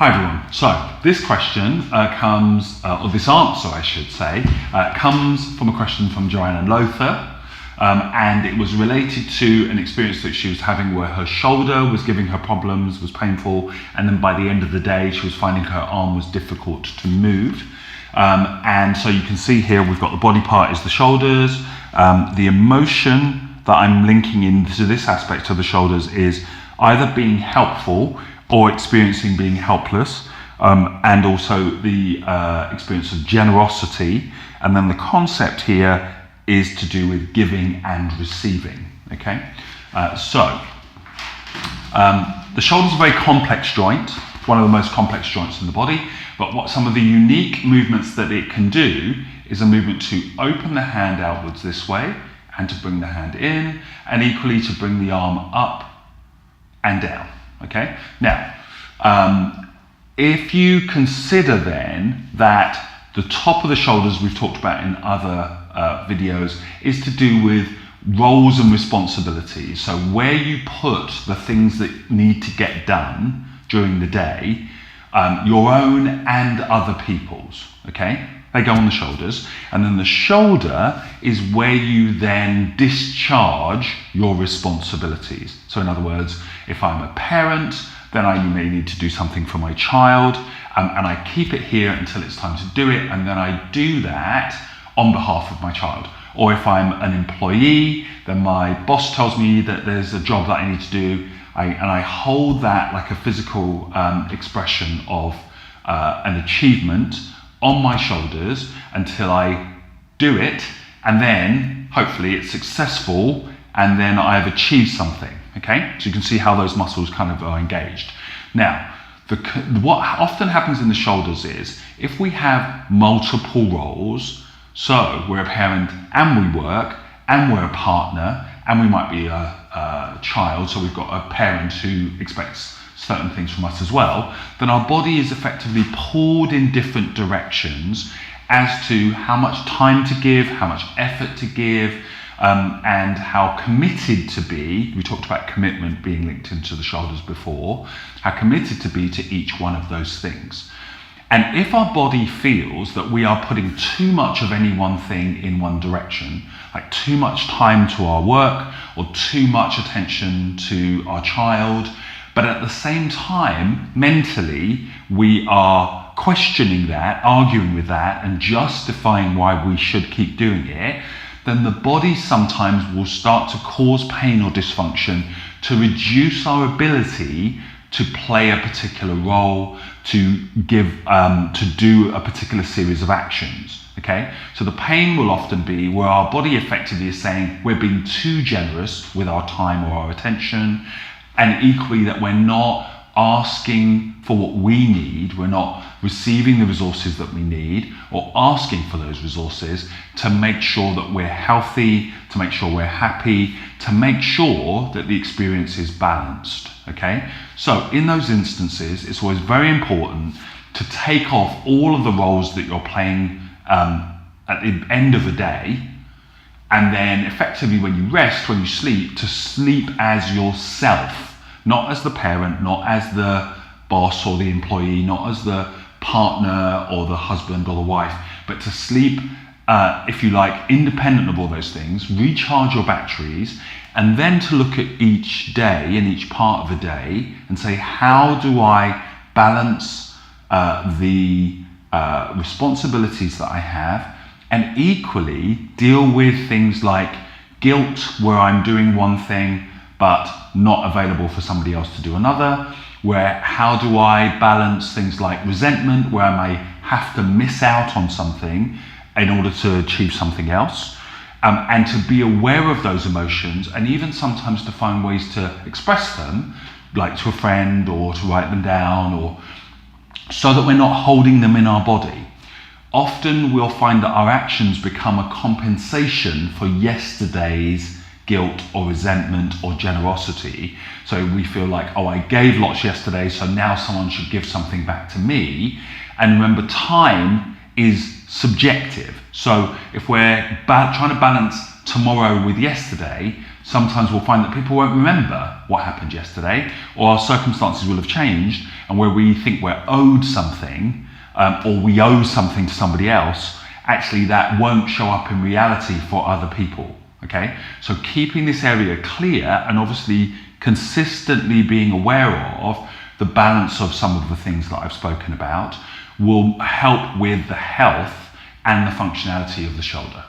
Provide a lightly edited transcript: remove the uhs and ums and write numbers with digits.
Hi everyone. So this question or this answer I should say, comes from a question from Joanna Lothar, and it was related to an experience that she was having where her shoulder was giving her problems, was painful, and then by the end of the day she was finding her arm was difficult to move. And so you can see here we've got the body part is the shoulders. The emotion that I'm linking into this aspect of the shoulders is either being helpful or experiencing being helpless, and also the experience of generosity. And then the concept here is to do with giving and receiving, okay? The shoulder is a very complex joint, one of the most complex joints in the body, but what some of the unique movements that it can do is a movement to open the hand outwards this way and to bring the hand in, and equally to bring the arm up and down. Okay. Now, if you consider then that the top of the shoulders we've talked about in other videos is to do with roles and responsibilities. So where you put the things that need to get done during the day, your own and other people's. Okay. They go on the shoulders, and then the shoulder is where you then discharge your responsibilities. So in other words, if I'm a parent, then I may need to do something for my child, and I keep it here until it's time to do it, and then I do that on behalf of my child. Or if I'm an employee, then my boss tells me that there's a job that I need to do, and I hold that like a physical expression of an achievement on my shoulders until I do it, and then hopefully it's successful, and then I have achieved something. Okay, so you can see how those muscles kind of are engaged. Now, what often happens in the shoulders is if we have multiple roles, so we're a parent and we work and we're a partner and we might be a child, so we've got a parent who expects certain things from us as well, then our body is effectively pulled in different directions as to how much time to give, how much effort to give, and how committed to be. We talked about commitment being linked into the shoulders before, how committed to be to each one of those things. And if our body feels that we are putting too much of any one thing in one direction, like too much time to our work or too much attention to our child, but at the same time, mentally, we are questioning that, arguing with that, and justifying why we should keep doing it, then the body sometimes will start to cause pain or dysfunction to reduce our ability to play a particular role, to give, to do a particular series of actions. Okay, so the pain will often be where our body effectively is saying we're being too generous with our time or our attention, and equally that we're not asking for what we need, we're not receiving the resources that we need or asking for those resources to make sure that we're healthy, to make sure we're happy, to make sure that the experience is balanced. Okay, so in those instances, it's always very important to take off all of the roles that you're playing at the end of the day, and then effectively when you rest, when you sleep, to sleep as yourself, not as the parent, not as the boss or the employee, not as the partner or the husband or the wife, but to sleep, if you like, independent of all those things, recharge your batteries, and then to look at each day and each part of the day and say, how do I balance the responsibilities that I have, and equally deal with things like guilt where I'm doing one thing but not available for somebody else to do another, where how do I balance things like resentment where I may have to miss out on something in order to achieve something else, and to be aware of those emotions, and even sometimes to find ways to express them, like to a friend or to write them down, or so that we're not holding them in our body. Often we'll find that our actions become a compensation for yesterday's guilt or resentment or generosity. So we feel like, oh, I gave lots yesterday, so now someone should give something back to me. And remember, time is subjective. So if we're trying to balance tomorrow with yesterday, sometimes we'll find that people won't remember what happened yesterday, or our circumstances will have changed, and where we think we're owed something, or we owe something to somebody else, actually that won't show up in reality for other people, okay? So keeping this area clear and obviously consistently being aware of the balance of some of the things that I've spoken about will help with the health and the functionality of the shoulder.